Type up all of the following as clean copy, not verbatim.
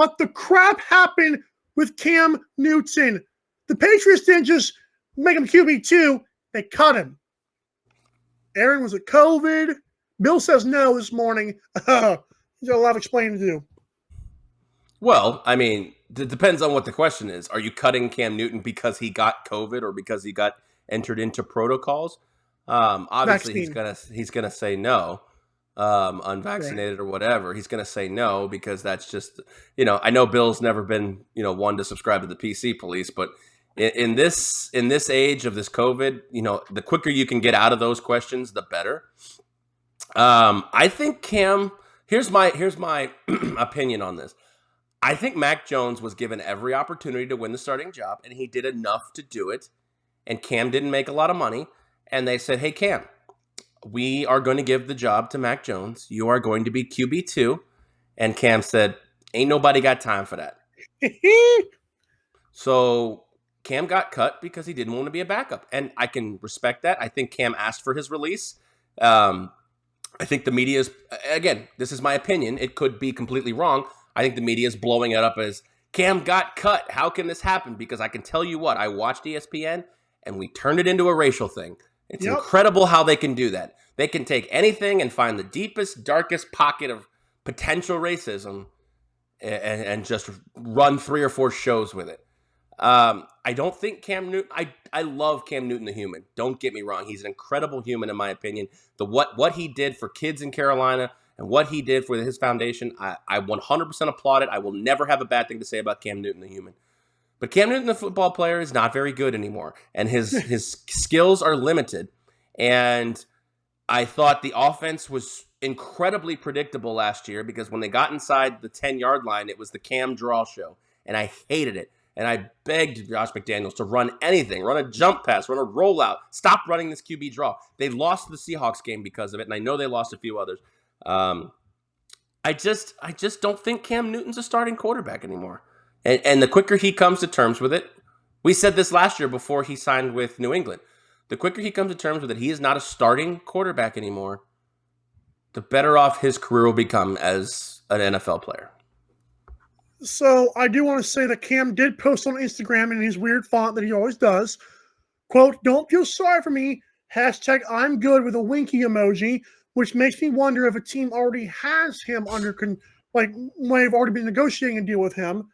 But the crap happened with Cam Newton. The Patriots didn't just make him QB2, they cut him. Aaron, was it COVID? Bill says no this morning. He's got a lot of explaining to do. Well, I mean, it depends on what the question is. Are you cutting Cam Newton because he got COVID or because he got entered into protocols? Obviously, he's gonna say no, unvaccinated or whatever. He's gonna say no because that's just, I know Bill's never been one to subscribe to the PC police, but in this age of this COVID, the quicker you can get out of those questions, the better. I think Cam. Here's my opinion on this. I think Mac Jones was given every opportunity to win the starting job, and he did enough to do it. And Cam didn't make a lot of money, and they said, "Hey, Cam, we are going to give the job to Mac Jones. You are going to be QB2." And Cam said, "Ain't nobody got time for that." So Cam got cut because he didn't want to be a backup, and I can respect that. I think Cam asked for his release. I think the media is, again, this is my opinion. It could be completely wrong. I think the media is blowing it up as Cam got cut. How can this happen? Because I can tell you what, I watched ESPN and we turned it into a racial thing. It's incredible how they can do that. They can take anything and find the deepest, darkest pocket of potential racism and just run 3 or 4 shows with it. I don't think Cam Newton, I love Cam Newton the human. Don't get me wrong. He's an incredible human in my opinion. What he did for kids in Carolina and what he did for his foundation, I 100% applaud it. I will never have a bad thing to say about Cam Newton the human. But Cam Newton the football player is not very good anymore. And his skills are limited. And I thought the offense was incredibly predictable last year because when they got inside the 10-yard line, it was the Cam draw show. And I hated it. And I begged Josh McDaniels to run anything, run a jump pass, run a rollout, stop running this QB draw. They lost the Seahawks game because of it, and I know they lost a few others. I just don't think Cam Newton's a starting quarterback anymore. And the quicker he comes to terms with it, we said this last year before he signed with New England, the quicker he comes to terms with it, he is not a starting quarterback anymore, the better off his career will become as an NFL player. So I do want to say that Cam did post on Instagram in his weird font that he always does. Quote, "Don't feel sorry for me. Hashtag I'm good," with a winky emoji, which makes me wonder if a team already has him under, may have already been negotiating a deal with him.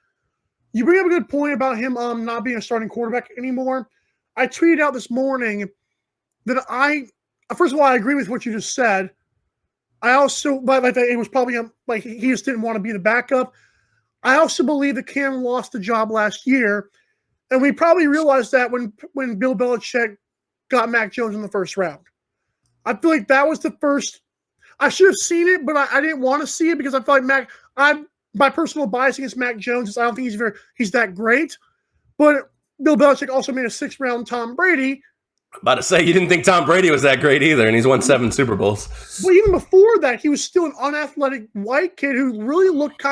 You bring up a good point about him not being a starting quarterback anymore. I tweeted out this morning that first of all, I agree with what you just said. I also, but it was probably he just didn't want to be the backup. I also believe that Cam lost the job last year, and we probably realized that when Bill Belichick got Mac Jones in the first round. I feel like that was the first. I should have seen it, but I didn't want to see it because I feel like my personal bias against Mac Jones is I don't think he's that great. But Bill Belichick also made a 6th-round Tom Brady. I'm about to say, you didn't think Tom Brady was that great either, and he's won 7 Super Bowls. Well, even before that, he was still an unathletic white kid who really looked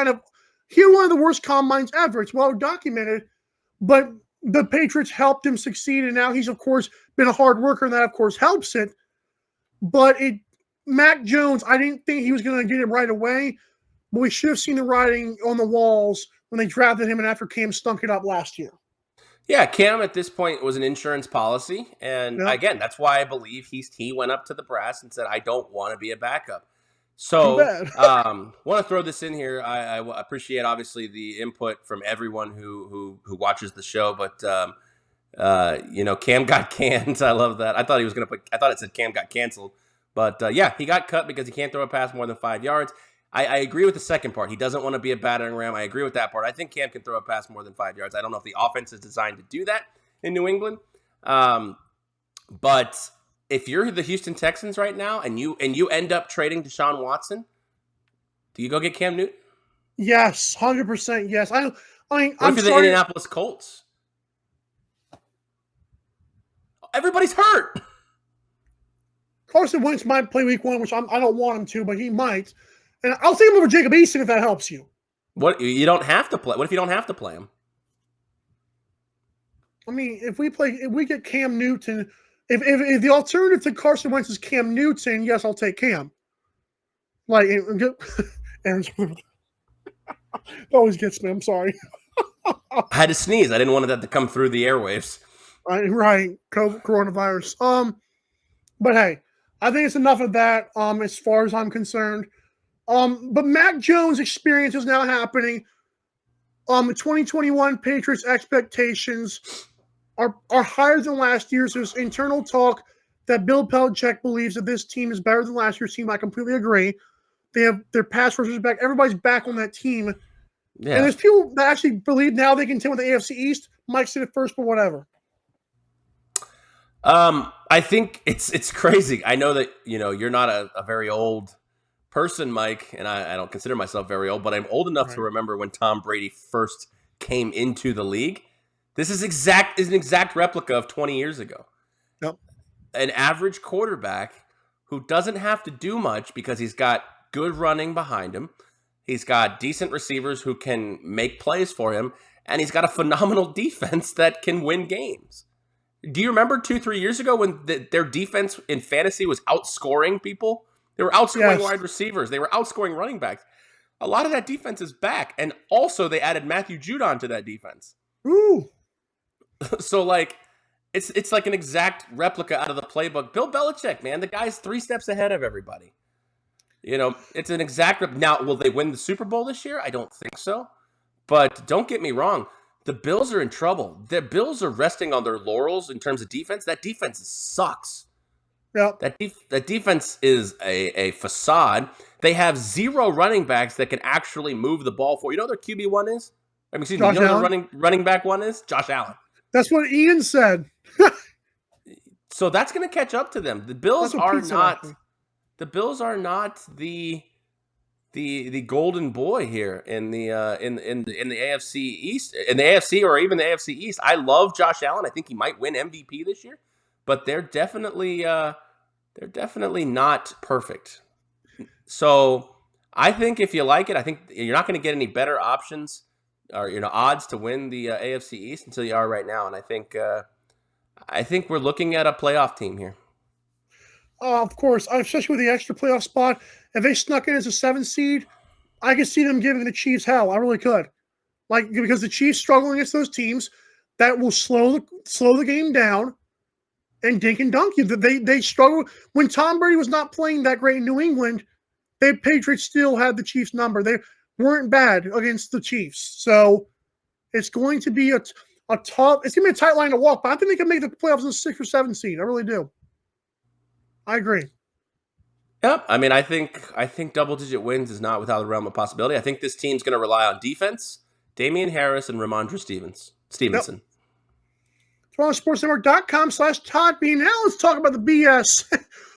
he had one of the worst combines ever. It's well documented, but the Patriots helped him succeed, and now he's, of course, been a hard worker, and that, of course, helps it. But Mac Jones, I didn't think he was going to get it right away, but we should have seen the writing on the walls when they drafted him and after Cam stunk it up last year. Yeah, Cam at this point was an insurance policy, and again, that's why I believe he went up to the brass and said, "I don't want to be a backup." So, want to throw this in here. I appreciate obviously the input from everyone who watches the show, but Cam got canned. I love that. I thought it said Cam got canceled, but he got cut because he can't throw a pass more than 5 yards. I agree with the second part. He doesn't want to be a battering ram. I agree with that part. I think Cam can throw a pass more than 5 yards. I don't know if the offense is designed to do that in New England, but if you're the Houston Texans right now and you end up trading Deshaun Watson, do you go get Cam Newton? Yes, 100%. Yes. What if you're the Indianapolis Colts? Everybody's hurt. Carson Wentz might play week 1, which I don't want him to, but he might. And I'll take him over Jacob Eason if that helps you. What you don't have to play? What if you don't have to play him? I mean, if we get Cam Newton, if the alternative to Carson Wentz is Cam Newton, yes, I'll take Cam. Aaron's That always gets me. I'm sorry. I had to sneeze. I didn't want that to come through the airwaves. Right. Coronavirus. But hey, I think it's enough of that. As far as I'm concerned. But Mac Jones' experience is now happening. 2021 Patriots expectations are higher than last year's. There's internal talk that Bill Belichick believes that this team is better than last year's team. I completely agree. They have their pass rushers back. Everybody's back on that team. And Yeah. there's people that actually believe now they can contend with the AFC East. Mike said it first, but whatever. I think it's crazy. I know that you're not a very old person, Mike, and I don't consider myself very old, but I'm old enough to remember when Tom Brady first came into the league. This is an exact replica of 20 years ago. Yep. An average quarterback who doesn't have to do much because he's got good running behind him. He's got decent receivers who can make plays for him, and he's got a phenomenal defense that can win games. Do you remember 2-3 years ago when their defense in fantasy was outscoring people? They were outscoring wide receivers. They were outscoring running backs. A lot of that defense is back, and also they added Matthew Judon to that defense. Ooh. So it's like an exact replica out of the playbook. Bill Belichick, man, the guy's 3 steps ahead of everybody. It's an exact. Now, will they win the Super Bowl this year? I don't think so. But don't get me wrong. The Bills are in trouble. The Bills are resting on their laurels in terms of defense. That defense sucks. Yeah. That defense is a facade. They have 0 running backs that can actually move the ball for. You know what their QB1 is? Excuse me. You know what their running back 1 is? Josh Allen. That's what Ian said. So that's going to catch up to them. The Bills are not. The Bills are not the golden boy here in the AFC East, in the AFC or even the AFC East. I love Josh Allen. I think he might win MVP this year, but they're definitely not perfect. So I think if you like it, I think you're not going to get any better options or odds to win the AFC East until you are right now. And I think we're looking at a playoff team here. Of course, especially with the extra playoff spot. If they snuck in as a 7 seed, I could see them giving the Chiefs hell. I really could. Because the Chiefs struggle against those teams, that will slow the game down and dink and dunk you. They struggle. When Tom Brady was not playing that great in New England, the Patriots still had the Chiefs number. They weren't bad against the Chiefs. So it's going to be a tough, it's going to be a tight line to walk, but I think they can make the playoffs in the 6 or 7 seed. I really do. I agree. Yep. I mean, I think double-digit wins is not without the realm of possibility. I think this team's going to rely on defense, Damian Harris, and Ramondre Stevenson. Yep. SportsNetwork.com/Todd B. Now let's talk about the BS